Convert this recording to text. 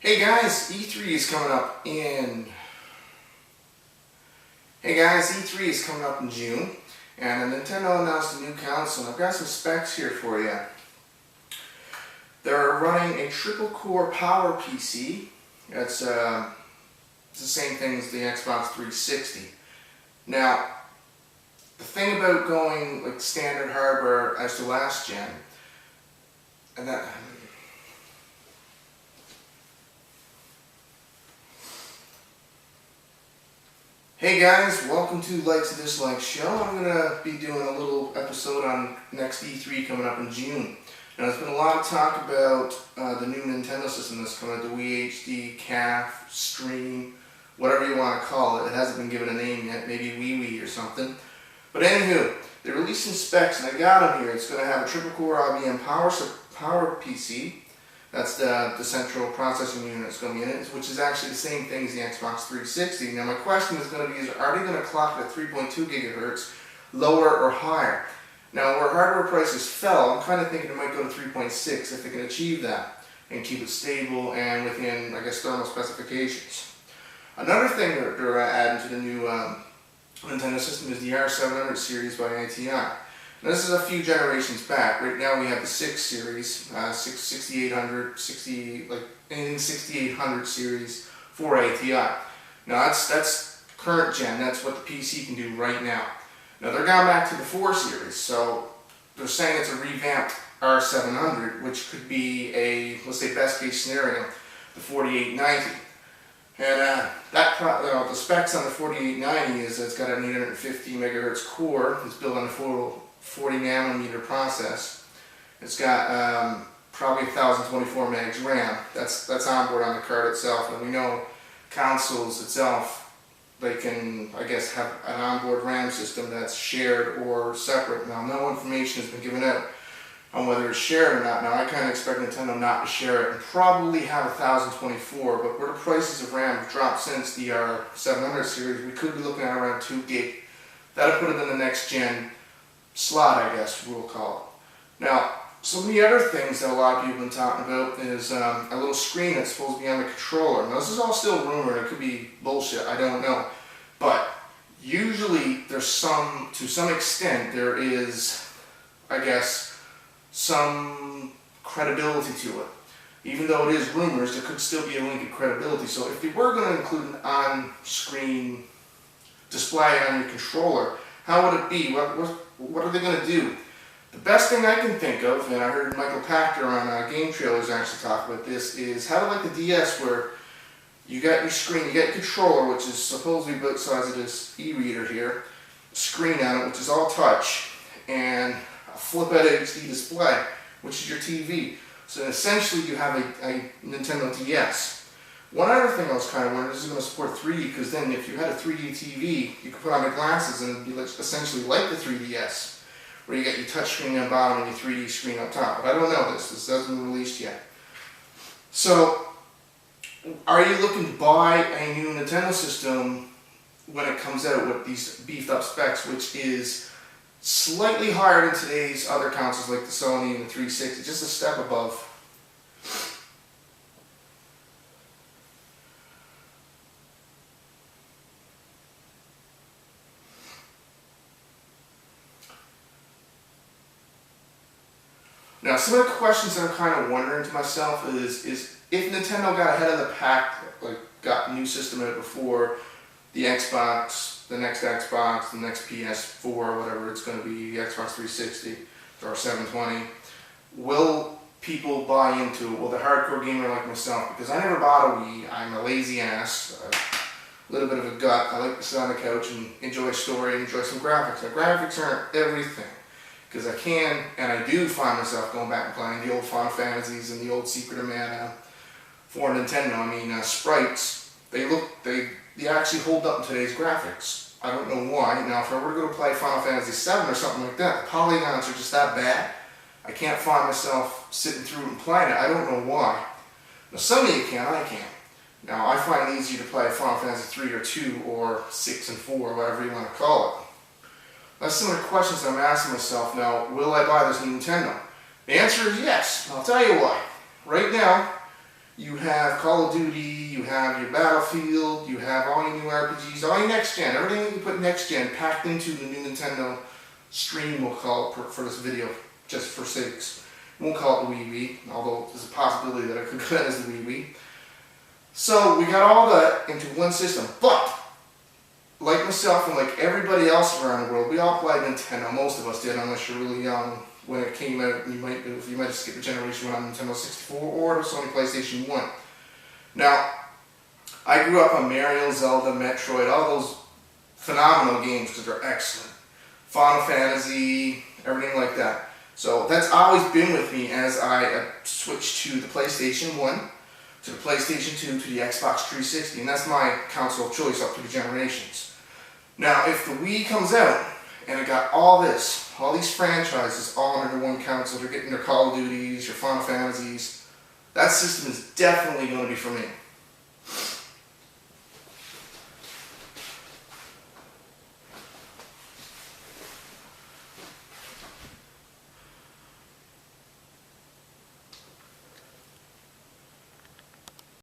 Hey guys, E3 is coming up in June, and Nintendo announced a new console, and I've got some specs here for you. They're running a triple-core Power PC. It's the same thing as the Xbox 360. Now, the thing about going like standard hardware as to last gen, and that. Hey guys, welcome to Likes and Dislikes Show. I'm going to be doing a little episode on next E3 coming up in June. Now there's been a lot of talk about the new Nintendo system that's coming out, the Wii HD, CAF, Stream, whatever you want to call it. It hasn't been given a name yet, maybe Wii or something. But anywho, they're releasing specs and I got them here. It's going to have a triple-core IBM Power PC. That's the central processing unit that's going to be in it, which is actually the same thing as the Xbox 360. Now my question is going to be, are they going to clock it at 3.2 gigahertz, lower or higher? Now where hardware prices fell, I'm kind of thinking it might go to 3.6 if they can achieve that and keep it stable and within, I guess, thermal specifications. Another thing that they're adding to the new Nintendo system is the R700 series by ATI. Now, this is a few generations back. Right now we have the 6 series, 6800, 6800 series for ATI. Now that's current gen, that's what the PC can do right now. Now they're going back to the 4 series, so they're saying it's a revamped R700, which could be a, let's say best case scenario, the 4890. And the specs on the 4890 is that it's got an 850 megahertz core. It's built on a 40 nanometer process. It's got probably 1024 megs RAM. That's onboard on the card itself, and we know consoles itself, they can, I guess, have an onboard RAM system that's shared or separate. Now, no information has been given out on whether it's shared or not. Now, I kind of expect Nintendo not to share it and probably have 1024, but where the prices of RAM have dropped since the R700 series, we could be looking at around 2 gig. That'll put it in the next gen slot, I guess we'll call it. Now, some of the other things that a lot of people have been talking about is a little screen that's supposed to be on the controller. Now, this is all still rumor, and it could be bullshit, I don't know. But usually there's to some extent, there is, I guess, some credibility to it. Even though it is rumors, there could still be a link of credibility. So if they were going to include an on-screen display on your controller, how would it be? What are they going to do? The best thing I can think of, and I heard Michael Pachter on Game Trailers actually talk about this, is how to like the DS, where you got your screen, you get your controller, which is supposedly about the size of this e-reader here, screen on it, which is all touch, and a flip-out HD display, which is your TV. So essentially you have a Nintendo DS. One other thing I was kind of wondering, this is going to support 3D, because then if you had a 3D TV, you could put on the glasses and it would be essentially like the 3DS, where you get your touch screen on the bottom and your 3D screen up top. But I don't know this hasn't been released yet. So, are you looking to buy a new Nintendo system when it comes out with these beefed up specs, which is slightly higher than today's other consoles like the Sony and the 360, just a step above? Now, some of the questions that I'm kind of wondering to myself is if Nintendo got ahead of the pack, like got a new system out before the Xbox, the next Xbox, the next PS4, whatever it's going to be, the Xbox 360 or 720, will people buy into it? Will the hardcore gamer like myself? Because I never bought a Wii. I'm a lazy ass, a little bit of a gut. I like to sit on the couch and enjoy a story and enjoy some graphics. Now, graphics aren't everything. Because I can, and I do find myself going back and playing the old Final Fantasies and the old Secret of Mana for Nintendo. I mean, sprites, they actually hold up in today's graphics. I don't know why. Now, if I were to go to play Final Fantasy VII or something like that, the polygons are just that bad. I can't find myself sitting through it and playing it. I don't know why. Now, some of you can, I can't. Now, I find it easier to play Final Fantasy 3 or 2 or 6 and 4, whatever you want to call it. That's some of the questions I'm asking myself now. Will I buy this Nintendo? The answer is yes. I'll tell you why. Right now, You have Call of Duty, you have your Battlefield, you have all your new RPGs, all your next gen, everything you can put next gen packed into the new Nintendo stream, we'll call it for this video, just for sakes. We won't call it the Wii Wii, although there's a possibility that I could go as the Wii Wii. So we got all that into one system, but like myself and like everybody else around the world, we all played Nintendo. Most of us did, unless you're really young when it came out. You might have skipped a generation on Nintendo 64 or Sony PlayStation 1. Now, I grew up on Mario, Zelda, Metroid, all those phenomenal games because they're excellent. Final Fantasy, everything like that. So that's always been with me as I switched to the PlayStation 1, to the PlayStation 2, to the Xbox 360, and that's my console of choice up through the generations. Now, if the Wii comes out and it got all this, all these franchises all under one console, they're getting their Call of Duties, your Final Fantasies, that system is definitely going to be for me.